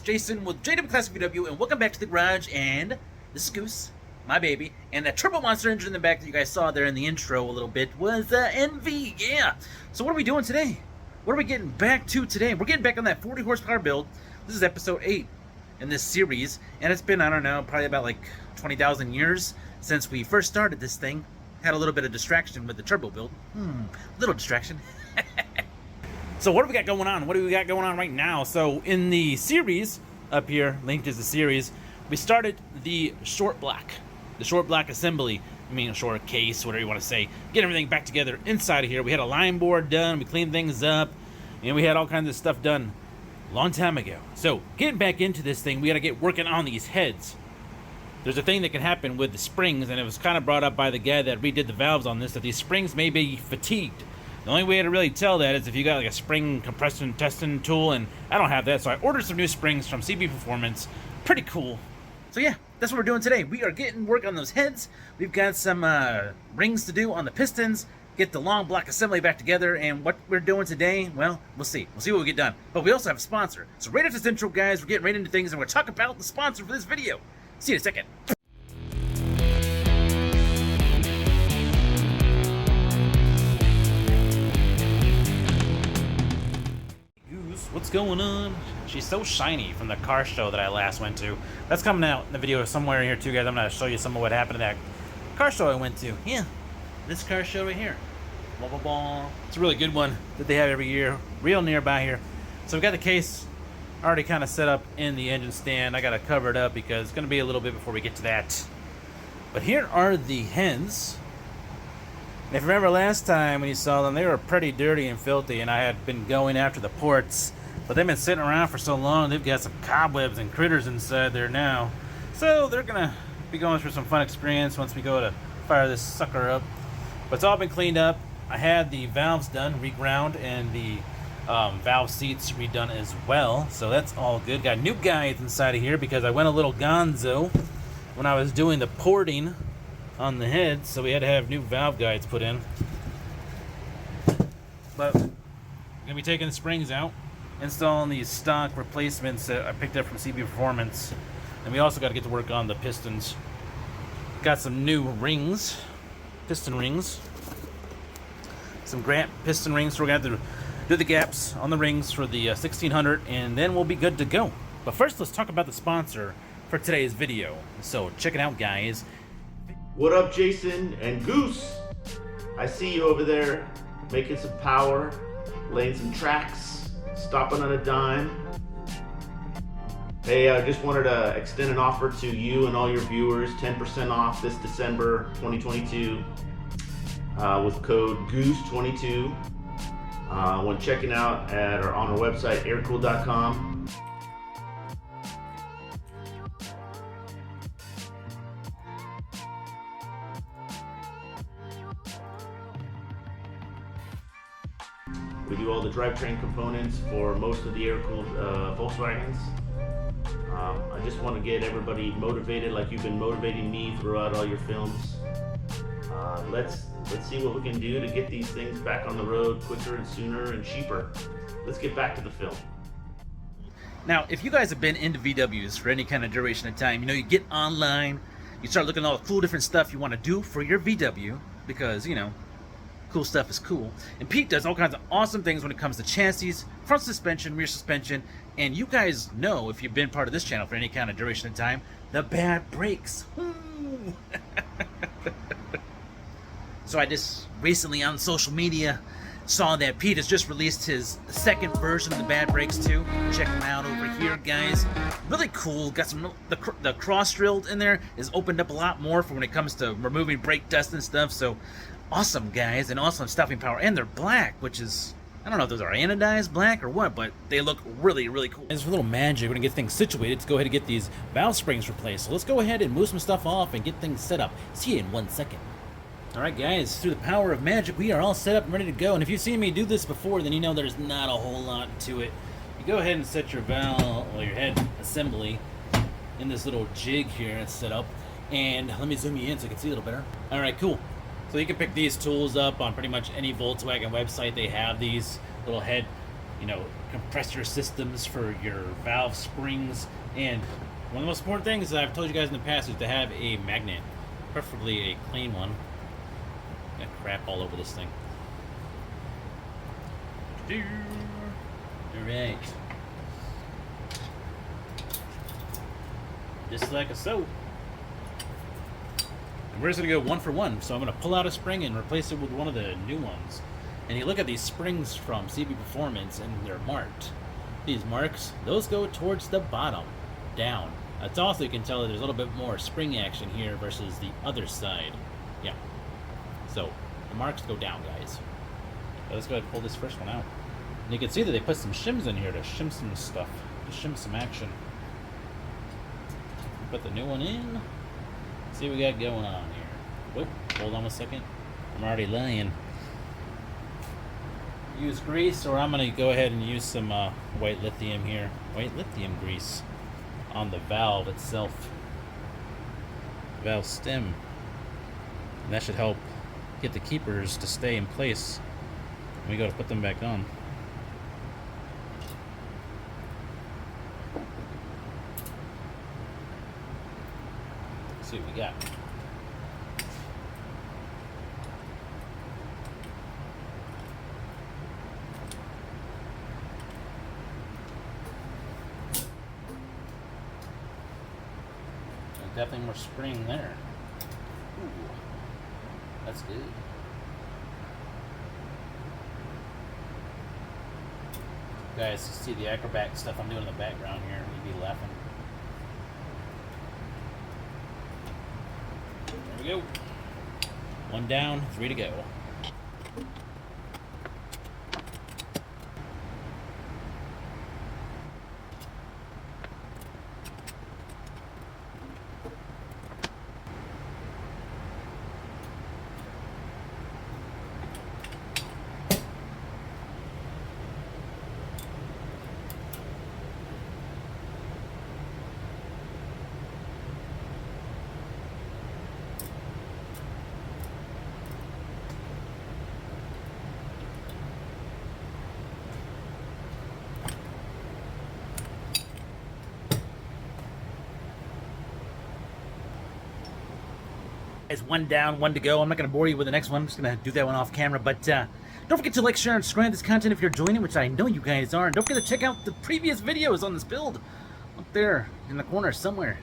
Jason with JWClassicVW, and welcome back to the garage. And this is Goose, my baby, and that turbo monster engine in the back that you guys saw there in the intro a little bit was NV. Yeah. So what are we doing today? What are we getting back to today? We're getting back on that 40 horsepower build. This is episode 8 in this series, and it's been, I don't know, probably about like 20,000 years since we first started this thing. Had a little bit of distraction with the turbo build. Little distraction. So what do we got going on? What do we got going on right now? So in the series up here, linked is the series, we started the short block assembly. I mean, short case, whatever you want to say. Get everything back together inside of here. We had a line board done. We cleaned things up. And we had all kinds of stuff done a long time ago. So getting back into this thing, we got to get working on these heads. There's a thing that can happen with the springs, and it was kind of brought up by the guy that redid the valves on this, that these springs may be fatigued. The only way to really tell that is if you got like a spring compression testing tool, and I don't have that, so I ordered some new springs from CB Performance. Pretty cool. So yeah, that's what we're doing today. We are getting work on those heads. We've got some rings to do on the pistons, get the long block assembly back together, and what we're doing today, well, we'll see. We'll see what we get done. But we also have a sponsor. So right after this intro, guys, we're getting right into things, and we're going to talk about the sponsor for this video. See you in a second. What's going on? She's so shiny from the car show that I last went to. That's coming out in the video somewhere here too, guys. I'm going to show you some of what happened to that car show I went to. Yeah, this car show right here. Blah, blah, blah. It's a really good one that they have every year, real nearby here. So we got the case already kind of set up in the engine stand. I got to cover it up because it's going to be a little bit before we get to that. But here are the hens. And if you remember last time when you saw them, they were pretty dirty and filthy, and I had been going after the ports. But they've been sitting around for so long, they've got some cobwebs and critters inside there now. So they're going to be going through some fun experience once we go to fire this sucker up. But it's all been cleaned up. I had the valves done, reground, and the valve seats redone as well. So that's all good. Got new guides inside of here because I went a little gonzo when I was doing the porting on the head. So we had to have new valve guides put in. But I'm going to be taking the springs out, installing these stock replacements that I picked up from CB Performance, and we also got to get to work on the pistons. Got some new rings, piston rings, some Grant piston rings, so we're going to have to do the gaps on the rings for the 1600, and then we'll be good to go. But first, let's talk about the sponsor for today's video. So check it out, guys. What up, Jason and Goose? I see you over there making some power, laying some tracks, stopping on a dime. Hey, I just wanted to extend an offer to you and all your viewers, 10% off this December 2022 with code GOOSE22 when checking out on our website, aircool.com. We do all the drivetrain components for most of the air-cooled Volkswagens. I just want to get everybody motivated like you've been motivating me throughout all your films. Let's see what we can do to get these things back on the road quicker and sooner and cheaper. Let's get back to the film. Now, if you guys have been into VWs for any kind of duration of time, you know, you get online, you start looking at all the cool different stuff you want to do for your VW because, you know, cool stuff is cool. And Pete does all kinds of awesome things when it comes to chassis, front suspension, rear suspension, and you guys know, if you've been part of this channel for any kind of duration of time, the bad brakes. So I just recently on social media saw that Pete has just released his second version of the bad brakes too. Check them out over here, guys. Really cool. Got some the cross drilled in there is opened up a lot more for when it comes to removing brake dust and stuff. So awesome, guys, and awesome stopping power. And they're black, which is, I don't know if those are anodized black or what, but they look really, really cool. And it's a little magic. We're gonna get things situated. Let's go ahead and get these valve springs replaced. So let's go ahead and move some stuff off and get things set up. See you in 1 second. All right, guys, through the power of magic, we are all set up and ready to go. And if you've seen me do this before, then you know there's not a whole lot to it. You go ahead and set your valve, or your head assembly in this little jig here that's set up. And let me zoom you in so you can see a little better. All right, cool. So you can pick these tools up on pretty much any Volkswagen website. They have these little head you know, compressor systems for your valve springs. And one of the most important things that I've told you guys in the past is to have a magnet, preferably a clean one. Got crap all over this thing. Alright. Just like so. And we're just going to go one for one. So I'm going to pull out a spring and replace it with one of the new ones. And you look at these springs from CB Performance and they're marked. These marks, those go towards the bottom, down. That's also, you can tell that there's a little bit more spring action here versus the other side. Yeah. So the marks go down, guys. So let's go ahead and pull this first one out. And you can see that they put some shims in here to shim some stuff, to shim some action. Put the new one in. See what we got going on here. Whoop, hold on a second. I'm already lying. Use grease, or I'm going to go ahead and use some white lithium here. White lithium grease on the valve itself. Valve stem. And that should help get the keepers to stay in place when we go to put them back on. Let's see what we got. Definitely more spring there. Ooh, that's good. You guys see the acrobat stuff I'm doing in the background here. You'd be laughing. There we go. One down, 3 to go. Guys, one down, 1 to go. I'm not going to bore you with the next one. I'm just going to do that one off camera. But don't forget to like, share, and subscribe to this content if you're enjoying it, which I know you guys are. And don't forget to check out the previous videos on this build up there in the corner somewhere.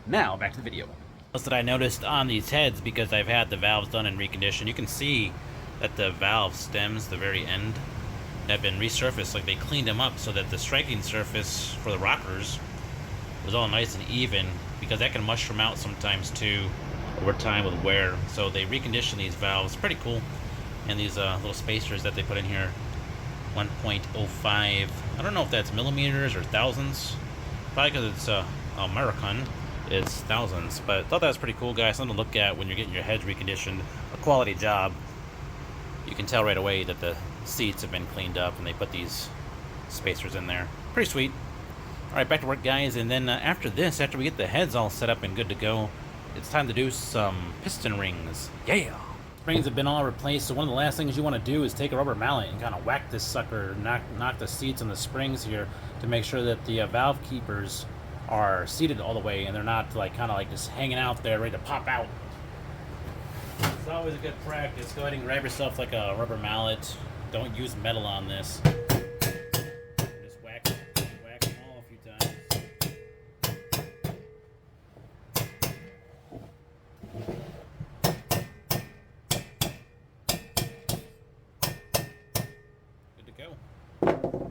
Now, back to the video. Else that I noticed on these heads, because I've had the valves done and reconditioned, you can see that the valve stems, the very end, have been resurfaced. Like they cleaned them up so that the striking surface for the rockers was all nice and even, because that can mushroom out sometimes too over time with wear. So they recondition these valves. Pretty cool. And these little spacers that they put in here, 1.05. I don't know if that's millimeters or thousandths. Probably because it's American, it's thousandths. But I thought that was pretty cool, guys. Something to look at when you're getting your heads reconditioned. A quality job. You can tell right away that the seats have been cleaned up and they put these spacers in there. Pretty sweet. Alright, back to work, guys. And then after this, after we get the heads all set up and good to go, it's time to do some piston rings. Yeah! Springs have been all replaced, so one of the last things you want to do is take a rubber mallet and kind of whack this sucker, knock the seats and the springs here to make sure that the valve keepers are seated all the way and they're not like kind of like just hanging out there ready to pop out. It's always a good practice. Go ahead and grab yourself like a rubber mallet. Don't use metal on this. Just whack them all a few times.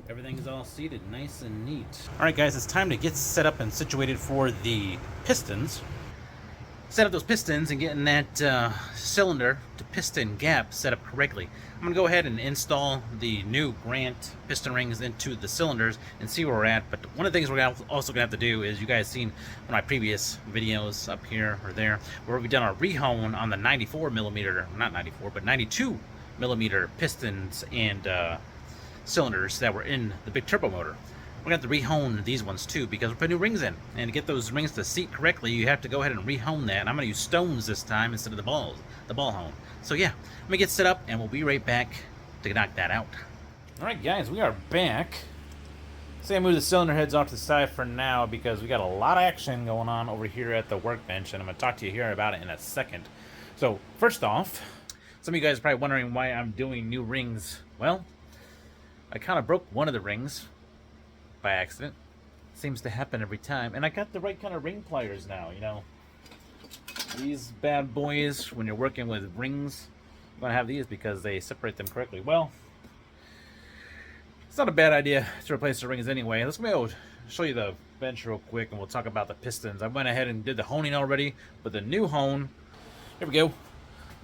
Everything's all seated nice and neat. Alright guys, it's time to get set up and situated for the pistons. Set up those pistons and getting that cylinder to piston gap set up correctly. I'm going to go ahead and install the new Grant piston rings into the cylinders and see where we're at. But one of the things we're also going to have to do is, you guys seen one of my previous videos up here or there, where we've done a rehone on the 94 millimeter, not 94, but 92 millimeter pistons and cylinders that were in the big turbo motor. We're going to have to rehone these ones too, because we're putting new rings in. And to get those rings to seat correctly, you have to go ahead and rehone that. And I'm going to use stones this time instead of the ball hone. So yeah, let me get set up and we'll be right back to knock that out. Alright guys, we are back. Say I move the cylinder heads off to the side for now because we got a lot of action going on over here at the workbench, and I'm going to talk to you here about it in a second. So, first off, some of you guys are probably wondering why I'm doing new rings. Well, I kind of broke one of the rings by accident. Seems to happen every time. And I got the right kind of ring pliers now, you know. These bad boys, when you're working with rings, you're going to have these because they separate them correctly. Well, it's not a bad idea to replace the rings anyway. Let's go show you the bench real quick, and we'll talk about the pistons. I went ahead and did the honing already, but the new hone, here we go.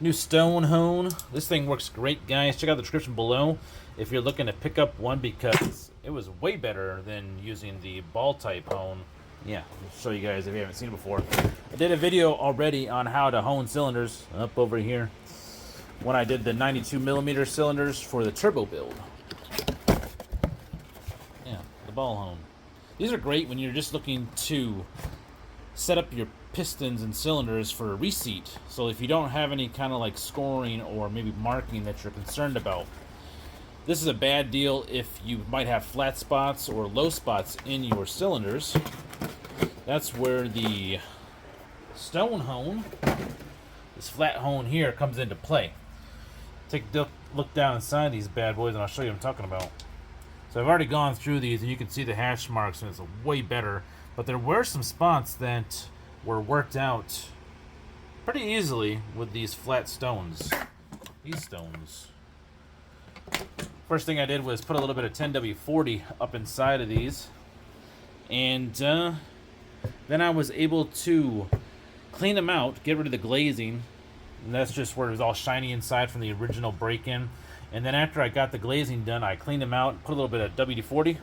New stone hone. This thing works great, guys. Check out the description below if you're looking to pick up one, because it was way better than using the ball type hone. Yeah, I'll show you guys if you haven't seen it before. I did a video already on how to hone cylinders up over here when I did the 92mm cylinders for the turbo build. Ball hone. These are great when you're just looking to set up your pistons and cylinders for a reseat. So if you don't have any kind of like scoring or maybe marking that you're concerned about, this is a bad deal if you might have flat spots or low spots in your cylinders. That's where the stone hone, this flat hone here, comes into play. Take a look down inside these bad boys and I'll show you what I'm talking about. So I've already gone through these, and you can see the hash marks, and it's way better. But there were some spots that were worked out pretty easily with these flat stones. These stones. First thing I did was put a little bit of 10W40 up inside of these. And then I was able to clean them out, get rid of the glazing. And that's just where it was all shiny inside from the original break-in. And then after I got the glazing done, I cleaned them out and put a little bit of WD-40,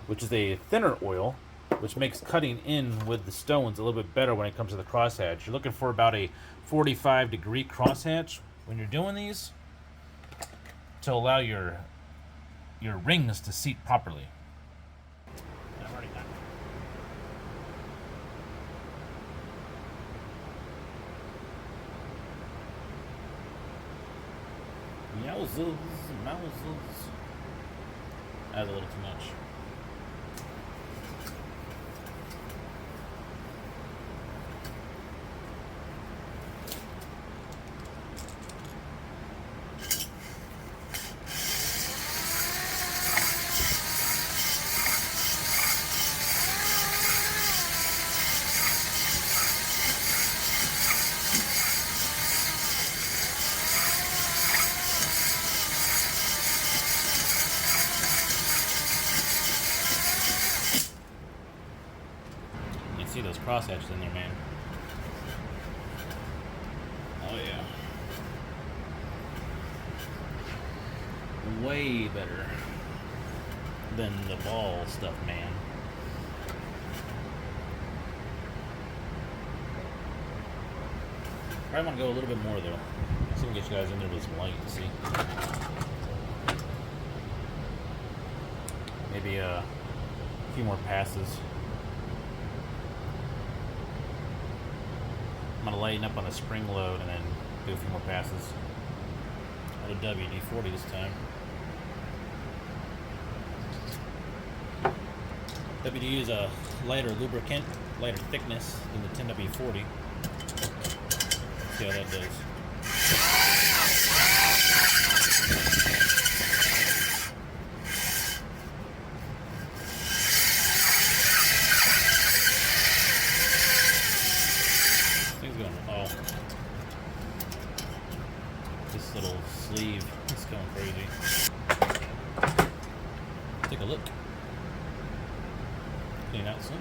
which is a thinner oil, which makes cutting in with the stones a little bit better when it comes to the crosshatch. You're looking for about a 45-degree crosshatch when you're doing these to allow your rings to seat properly. I've already done it. Yowzers, mowzers. That was a little too much. See those crosshatches in there, man. Oh yeah. Way better than the ball stuff, man. Probably want to go a little bit more though. So we can get you guys in there with some light to see. Maybe a few more passes. I'm going to lighten up on a spring load and then do a few more passes. At a WD-40 this time. WD is a lighter lubricant, lighter thickness than the 10W40. See how that does. This little sleeve is going crazy. Take a look. Clean out some.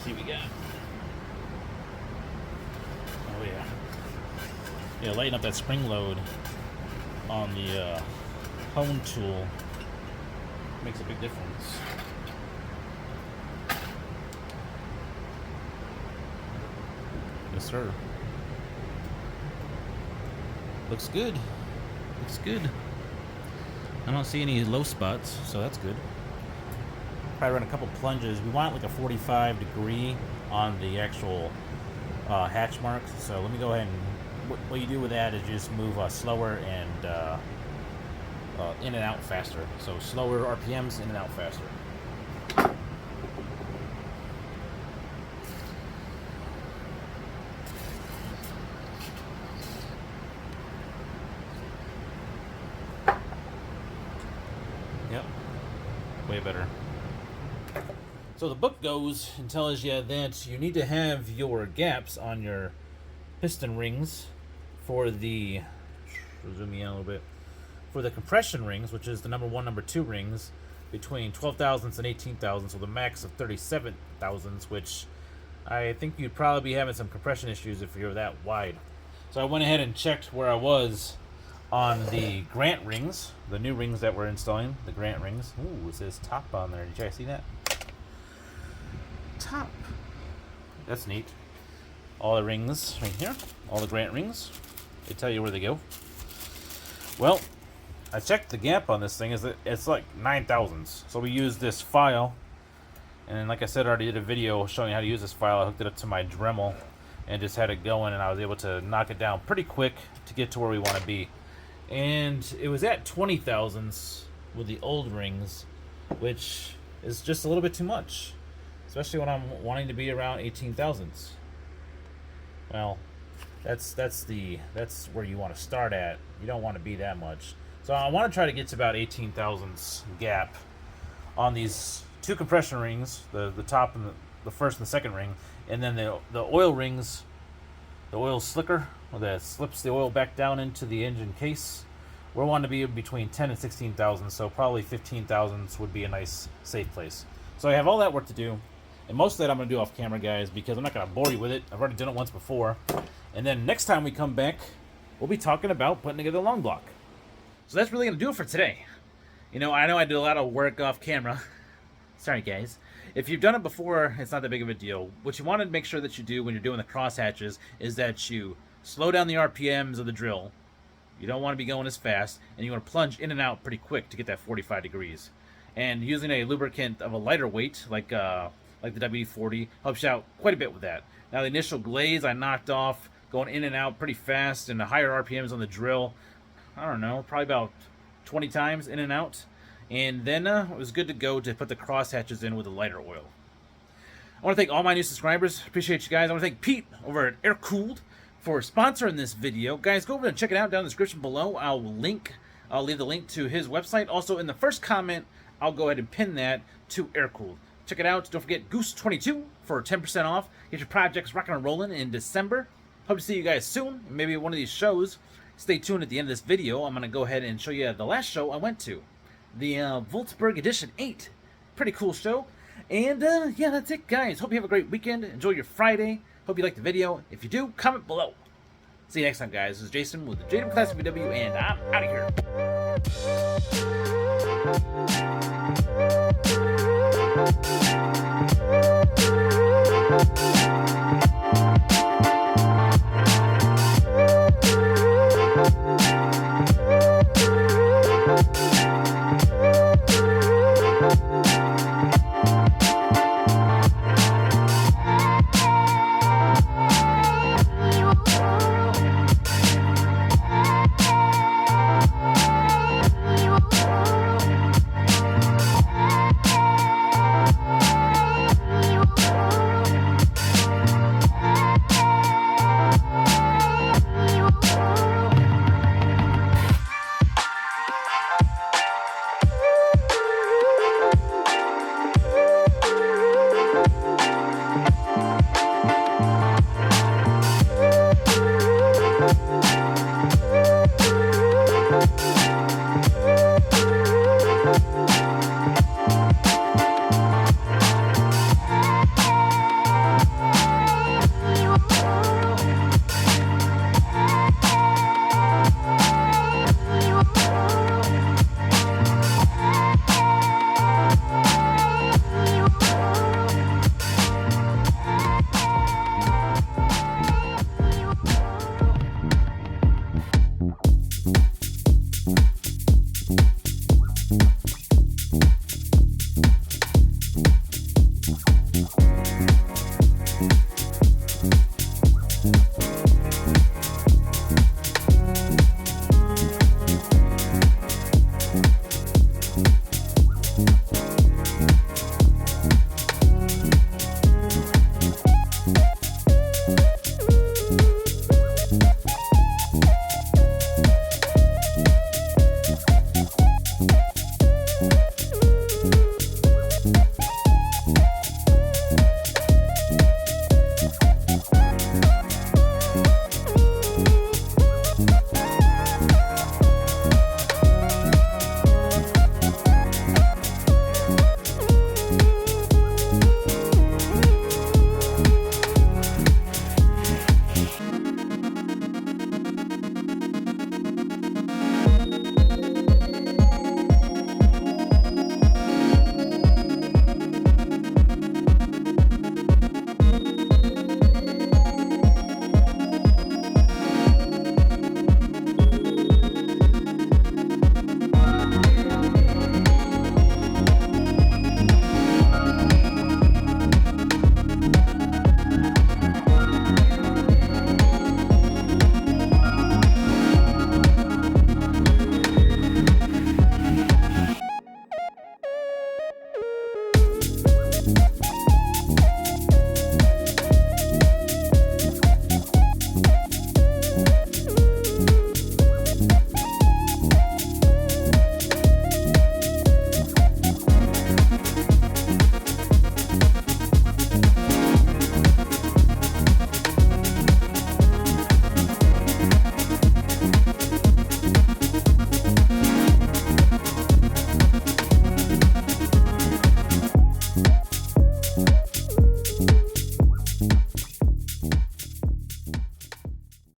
See what we got. Oh yeah. Yeah, lighten up that spring load on the hone tool makes a big difference. Yes, sir. Looks good. Looks good. I don't see any low spots, so that's good. Probably run a couple plunges. We want like a 45 degree on the actual hatch marks. So let me go ahead and what you do with that is you just move slower and in and out faster. So slower RPMs, in and out faster. Yep, way better. So the book goes and tells you that you need to have your gaps on your piston rings for the, zoom me out a little bit, for the compression rings, which is the number 1, number 2 rings, between 12 thousandths and 18 thousandths, so the max of 37 thousandths, which I think you'd probably be having some compression issues if you're that wide. So I went ahead and checked where I was on the Grant rings, the new rings that we're installing, the Grant rings. Ooh, it says top on there. Did you guys see that? Top. That's neat. All the rings right here, all the Grant rings. They tell you where they go. Well, I checked the gap on this thing. It's like 9 thousandths. So we used this file, and like I said, I already did a video showing you how to use this file. I hooked it up to my Dremel and just had it going, and I was able to knock it down pretty quick to get to where we want to be. And it was at 20 thousandths with the old rings, which is just a little bit too much, especially when I'm wanting to be around 18 thousandths. Well, that's where you want to start at. You don't want to be that much. So I want to try to get to about 18 thousandths gap on these 2 compression rings, the top and the first and the second ring, and then the oil rings, the oil slicker, that slips the oil back down into the engine case. We're wanting to be between 10 and 16 thousandths, so probably 15 thousandths would be a nice, safe place. So I have all that work to do, and most of that I'm going to do off camera, guys, because I'm not going to bore you with it. I've already done it once before. And then next time we come back, we'll be talking about putting together a long block. So that's really going to do it for today. You know I do a lot of work off camera. Sorry, guys. If you've done it before, it's not that big of a deal. What you want to make sure that you do when you're doing the crosshatches is that you slow down the RPMs of the drill. You don't want to be going as fast, and you want to plunge in and out pretty quick to get that 45 degrees. And using a lubricant of a lighter weight, like the WD-40, helps you out quite a bit with that. Now, the initial glaze I knocked off going in and out pretty fast, and the higher RPMs on the drill, I don't know, probably about 20 times in and out. And then it was good to go to put the crosshatches in with a lighter oil. I want to thank all my new subscribers. Appreciate you guys. I want to thank Pete over at Air Cooled for sponsoring this video. Guys, go over and check it out down in the description below. I'll leave the link to his website. Also, in the first comment, I'll go ahead and pin that to Air Cooled. Check it out. Don't forget Goose22 for 10% off. Get your projects rocking and rolling in December. Hope to see you guys soon. Maybe one of these shows. Stay tuned at the end of this video. I'm going to go ahead and show you the last show I went to. The Volkswagen Edition 8. Pretty cool show. And yeah, that's it, guys. Hope you have a great weekend. Enjoy your Friday. Hope you liked the video. If you do, comment below. See you next time, guys. This is Jason with the JWClassicVW, and I'm out of here.